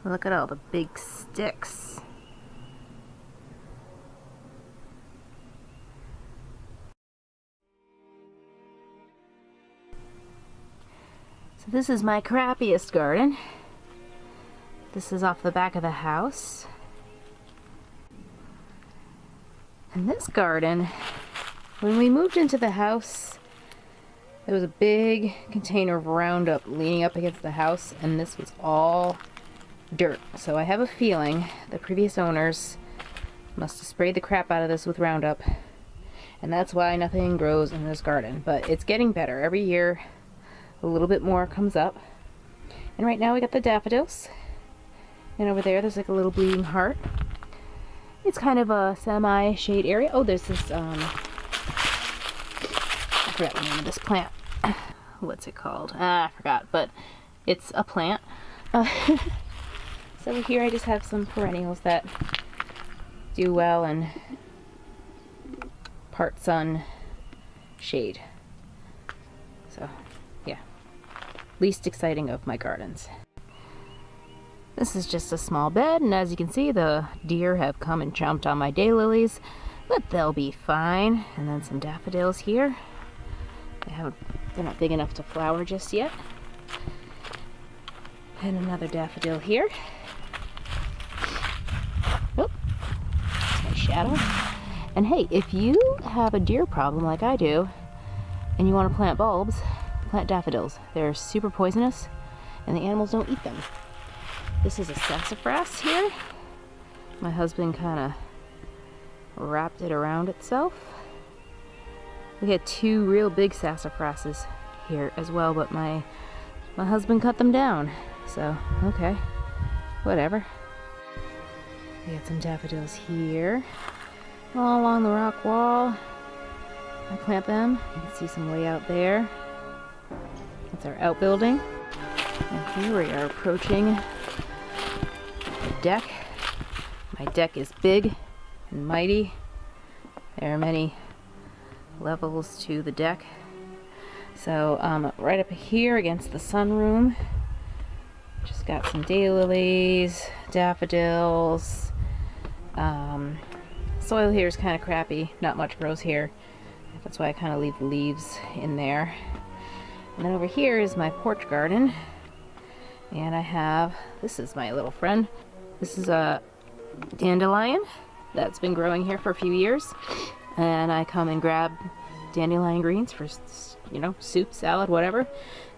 Look at all the big sticks. So this is my crappiest garden. This is off the back of the house. And this garden, when we moved into the house, there was a big container of Roundup leaning up against the house, and this was all dirt. So I have a feeling the previous owners must have sprayed the crap out of this with Roundup, and that's why nothing grows in this garden. But it's getting better. Every year a little bit more comes up. And right now we got the daffodils, and over there there's like a little bleeding heart. It's kind of a semi-shade area. Oh, there's this I forgot the name of this plant. What's it called? I forgot, but it's a plant. So here I just have some perennials that do well in part sun, shade. So, yeah. Least exciting of my gardens. This is just a small bed, and as you can see, the deer have come and chomped on my daylilies, but they'll be fine. And then some daffodils here. They're not big enough to flower just yet. And another daffodil here. Oh, that's my shadow. And hey, if you have a deer problem like I do, and you want to plant bulbs, plant daffodils. They're super poisonous, and the animals don't eat them. This is a sassafras here. My husband kind of wrapped it around itself. We had two real big sassafrasses here as well, but my husband cut them down. So, okay, whatever. We got some daffodils here, all along the rock wall. I plant them. You can see some way out there. That's our outbuilding. And here we are approaching the deck. My deck is big and mighty. There are many levels to the deck. So right up here against the sunroom, just got some daylilies, daffodils. Soil here is kind of crappy, not much grows here. That's why I kind of leave the leaves in there. And then over here is my porch garden, and I have, this is my little friend. This is a dandelion that's been growing here for a few years, and I come and grab dandelion greens for, you know, soup, salad, whatever.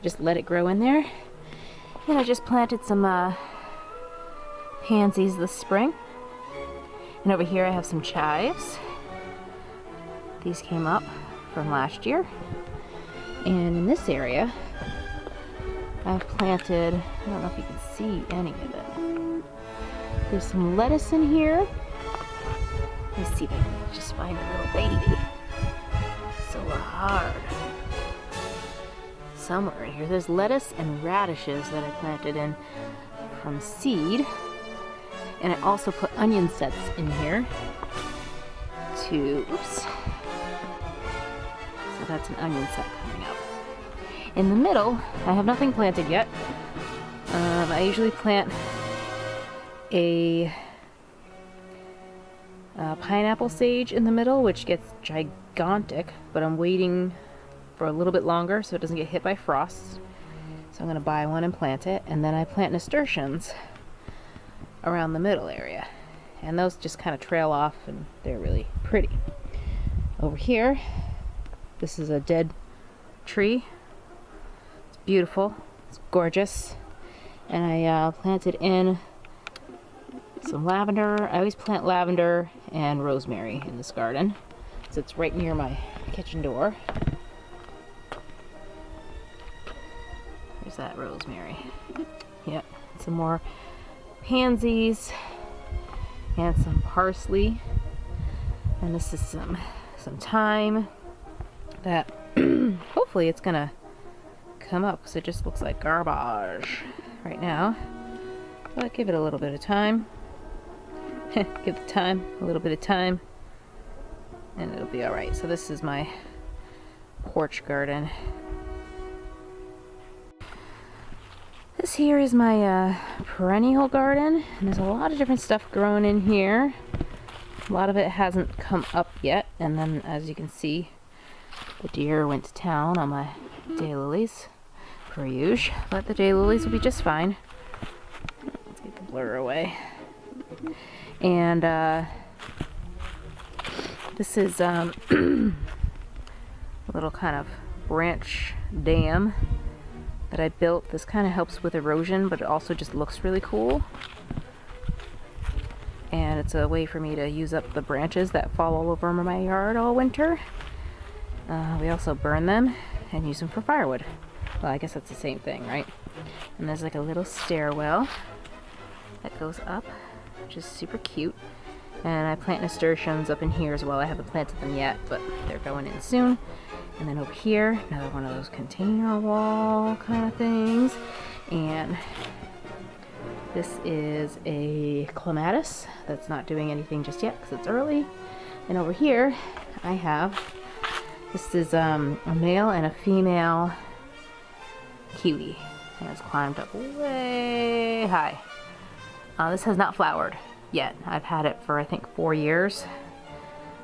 Just let it grow in there. And I just planted some pansies this spring. And over here I have some chives. These came up from last year. And in this area I've planted, I don't know if you can see any of it. There's some lettuce in here. Let's see if I can just find a little baby. So hard. Somewhere in here. There's lettuce and radishes that I planted in from seed. And I also put onion sets in here to, oops. So that's an onion set coming up. In the middle, I have nothing planted yet. I usually plant a pineapple sage in the middle, which gets gigantic, but I'm waiting for a little bit longer so it doesn't get hit by frost. So I'm going to buy one and plant it, and then I plant nasturtiums around the middle area, and those just kind of trail off and they're really pretty. Over here, this is a dead tree. It's beautiful, it's gorgeous, and I planted in some lavender. I always plant lavender and rosemary in this garden, so it's right near my kitchen door. There's that rosemary. Yep, some more pansies and some parsley, and this is some thyme that hopefully it's gonna come up because it just looks like garbage right now, but give it a little bit of time. Give the time a little bit of time and it'll be all right. So this is my porch garden. This here is my perennial garden, and there's a lot of different stuff growing in here. A lot of it hasn't come up yet, and then as you can see, the deer went to town on my daylilies, per usual, but the daylilies will be just fine. Let's get the blur away. And this is a little kind of branch dam that I built. This kind of helps with erosion, but it also just looks really cool. And it's a way for me to use up the branches that fall all over my yard all winter. We also burn them and use them for firewood. Well, I guess that's the same thing, right? And there's like a little stairwell that goes up, which is super cute. And I plant nasturtiums up in here as well. I haven't planted them yet, but they're going in soon. And then over here, another one of those container wall kind of things. And this is a clematis that's not doing anything just yet because it's early. And over here, I have, this is a male and a female kiwi. And it's climbed up way high. This has not flowered yet. I've had it for I think 4 years.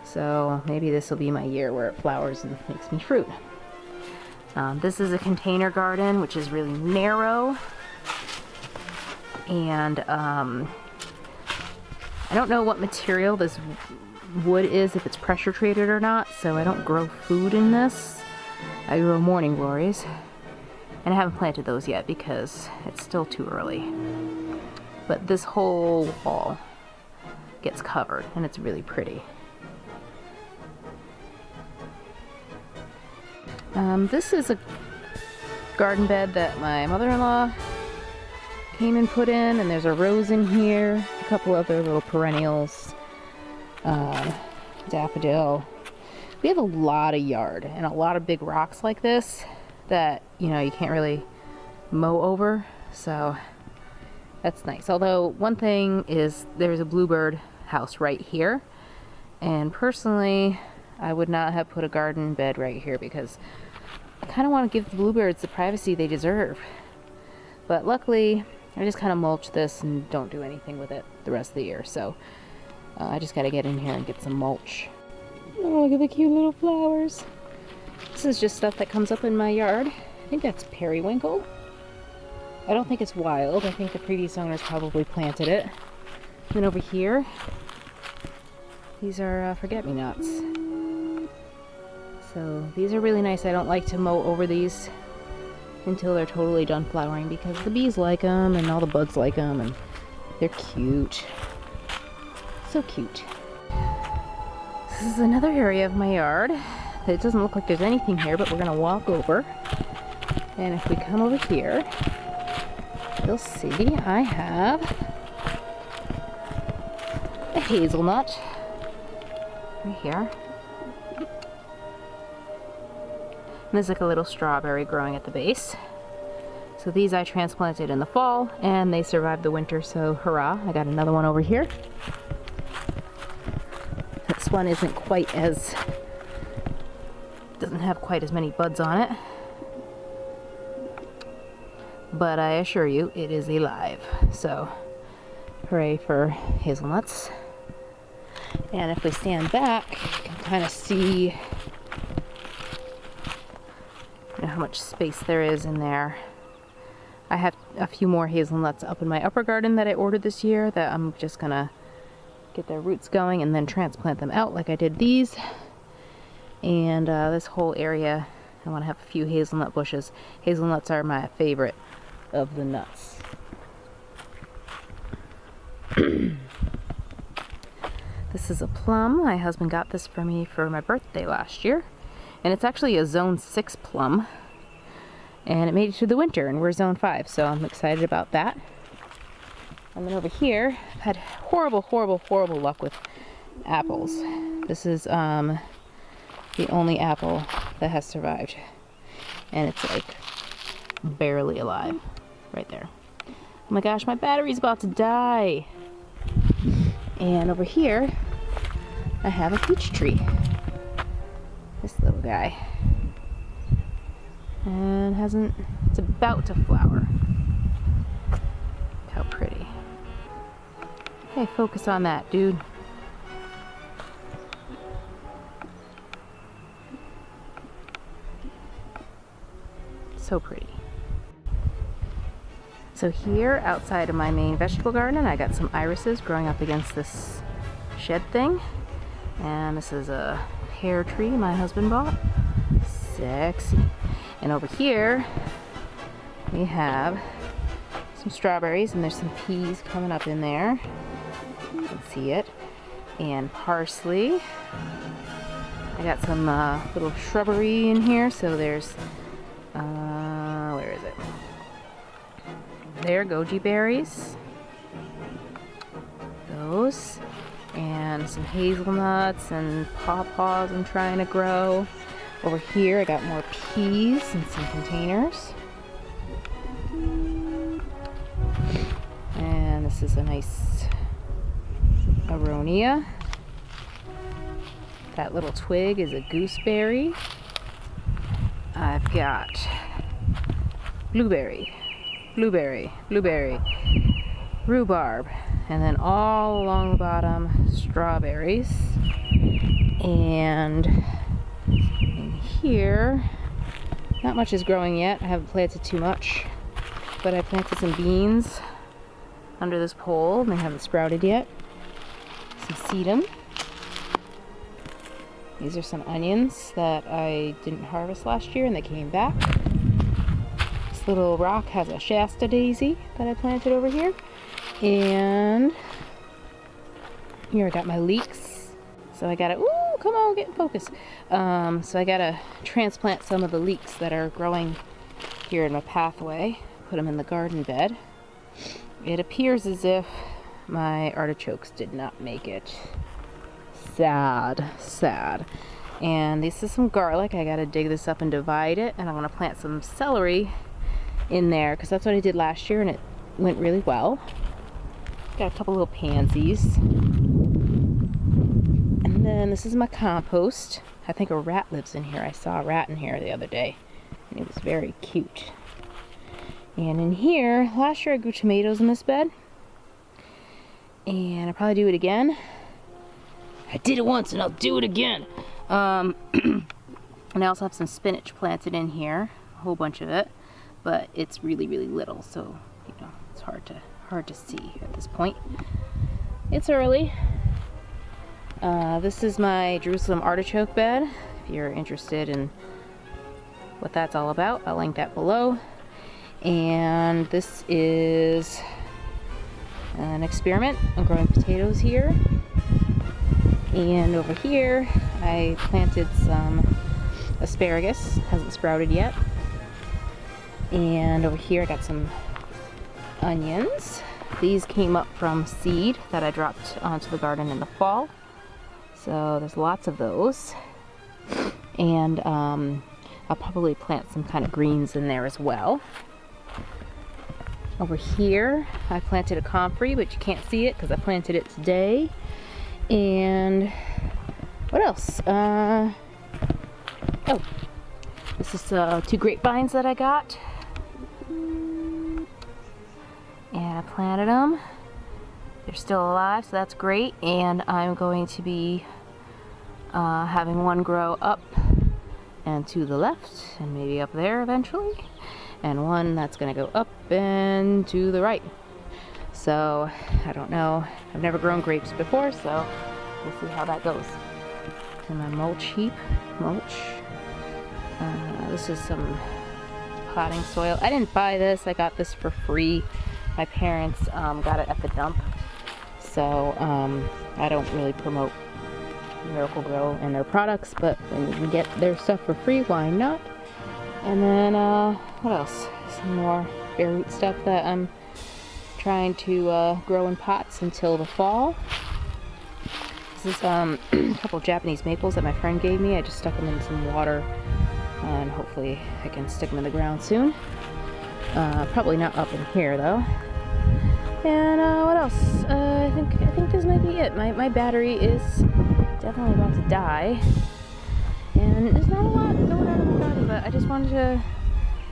So maybe this will be my year where it flowers and makes me fruit. This is a container garden, which is really narrow. And I don't know what material this wood is, if it's pressure treated or not, so I don't grow food in this. I grow morning glories, and I haven't planted those yet because it's still too early. But this whole wall gets covered, and it's really pretty. This is a garden bed that my mother-in-law came and put in, and there's a rose in here, a couple other little perennials, daffodil. We have a lot of yard and a lot of big rocks like this that, you know, you can't really mow over, so that's nice. Although one thing is there's a bluebird house right here, and personally I would not have put a garden bed right here because I kind of want to give the bluebirds the privacy they deserve. But luckily I just kind of mulch this and don't do anything with it the rest of the year, so I just got to get in here and get some mulch. Oh, look at the cute little flowers. This is just stuff that comes up in my yard. I think that's periwinkle. I don't think it's wild. I think the previous owners probably planted it. And then over here, these are forget-me-nots. So these are really nice. I don't like to mow over these until they're totally done flowering because the bees like them and all the bugs like them, and they're cute. So cute. This is another area of my yard. It doesn't look like there's anything here, but we're gonna walk over. And if we come over here, you'll see I have a hazelnut right here. And there's like a little strawberry growing at the base. So these I transplanted in the fall and they survived the winter, so hurrah. I got another one over here. This one isn't quite as, doesn't have quite as many buds on it. But I assure you, it is alive. So, hooray for hazelnuts. And if we stand back, you can kind of see how much space there is in there. I have a few more hazelnuts up in my upper garden that I ordered this year that I'm just gonna get their roots going and then transplant them out like I did these. And this whole area, I want to have a few hazelnut bushes. Hazelnuts are my favorite of the nuts. This is a plum. My husband got this for me for my birthday last year. And it's actually a zone 6 plum. And it made it through the winter, and we're zone 5, so I'm excited about that. And then over here, I've had horrible luck with apples. This is the only apple that has survived. And it's like barely alive right there. Oh my gosh, my battery's about to die. And over here, I have a peach tree. This little guy. And it's about to flower. Hey, focus on that, dude. So pretty. So here, outside of my main vegetable garden, I got some irises growing up against this shed thing. And this is a pear tree my husband bought. Sexy. And over here, we have some strawberries, and there's some peas coming up in there. You can see it. And parsley. I got some little shrubbery in here, so there's, where is it? There, goji berries. Those. And some hazelnuts and pawpaws I'm trying to grow. Over here I got more peas in some containers. And this is a nice aronia. That little twig is a gooseberry. I've got blueberry, rhubarb, and then all along the bottom, strawberries. And in here, not much is growing yet. I haven't planted too much, but I planted some beans under this pole, and they haven't sprouted yet. Some sedum. These are some onions that I didn't harvest last year, and they came back. This little rock has a Shasta daisy that I planted over here. And here I got my leeks. So I gotta, ooh, come on, get in focus. So I gotta transplant some of the leeks that are growing here in my pathway. Put them in the garden bed. It appears as if my artichokes did not make it. Sad, sad. And this is some garlic. I gotta dig this up and divide it, and I'm gonna plant some celery in there because that's what I did last year and it went really well. Got a couple little pansies. And then this is my compost. I think a rat lives in here. I saw a rat in here the other day and it was very cute. And in here, last year I grew tomatoes in this bed, and I'll probably do it again. I did it once and I'll do it again. And I also have some spinach planted in here, a whole bunch of it, but it's really, really little, so you know it's hard to see at this point. It's early. This is my Jerusalem artichoke bed. If you're interested in what that's all about, I'll link that below. And this is an experiment. I'm growing potatoes here. And over here, I planted some asparagus. Hasn't sprouted yet. And over here, I got some onions. These came up from seed that I dropped onto the garden in the fall. So there's lots of those. And I'll probably plant some kind of greens in there as well. Over here, I planted a comfrey, but you can't see it because I planted it today. And what else? Oh, this is 2 grapevines that I got. And I planted them. They're still alive, so that's great. And I'm going to be having one grow up and to the left, and maybe up there eventually. And one that's going to go up and to the right. So, I don't know. I've never grown grapes before, so we'll see how that goes. And my mulch heap. This is some potting soil. I didn't buy this. I got this for free. My parents got it at the dump. So, I don't really promote Miracle-Gro and their products, but when you can get their stuff for free, why not? And then, what else? Some more bare root stuff that I'm trying to grow in pots until the fall. This is a couple Japanese maples that my friend gave me. I just stuck them in some water, and hopefully I can stick them in the ground soon. Probably not up in here though. And what else? I think this might be it. My battery is definitely about to die, and there's not a lot going on in my garden, but I just wanted to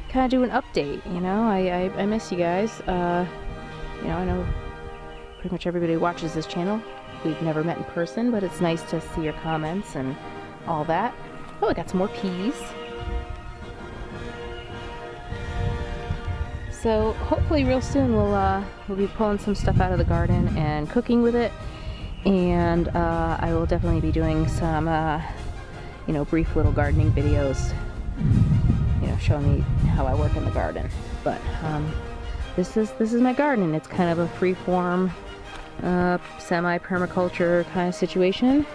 kind of do an update. You know, I miss you guys. You know, I know pretty much everybody who watches this channel. We've never met in person, but it's nice to see your comments and all that. Oh, I got some more peas. So hopefully real soon we'll be pulling some stuff out of the garden and cooking with it, and I will definitely be doing some you know, brief little gardening videos, you know, showing me how I work in the garden. But this is my garden. It's kind of a free-form semi-permaculture kind of situation.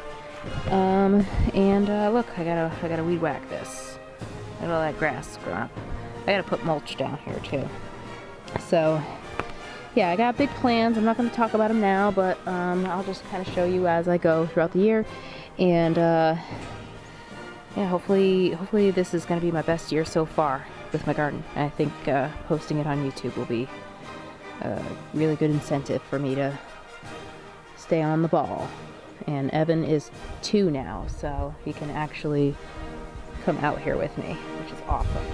Look, I gotta weed whack this. Look at all that grass growing up. I gotta put mulch down here too. So yeah, I got big plans. I'm not going to talk about them now, but I'll just kind of show you as I go throughout the year. And yeah, hopefully this is going to be my best year so far with my garden. I think posting it on YouTube will be a really good incentive for me to stay on the ball. And Evan is 2 now, so he can actually come out here with me, which is awesome.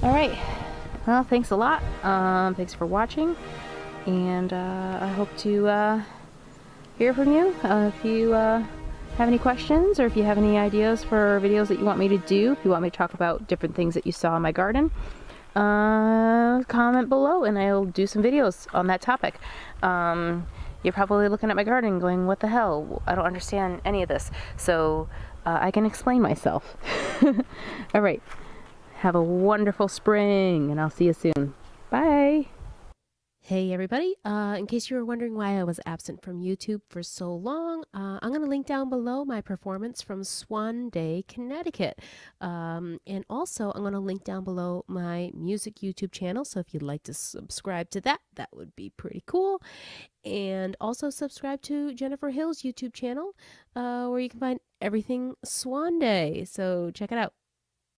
All right. Well, thanks a lot. Thanks for watching, and I hope to hear from you. If you have any questions, or if you have any ideas for videos that you want me to do, if you want me to talk about different things that you saw in my garden, comment below and I'll do some videos on that topic. You're probably looking at my garden going, what the hell? I don't understand any of this. So I can explain myself. All right. Have a wonderful spring, and I'll see you soon. Bye. Hey everybody, in case you were wondering why I was absent from YouTube for so long, I'm going to link down below my performance from SWAN Day, Connecticut. And also I'm going to link down below my music YouTube channel, so if you'd like to subscribe to that, that would be pretty cool. And also subscribe to Jennifer Hill's YouTube channel, where you can find everything SWAN Day, so check it out.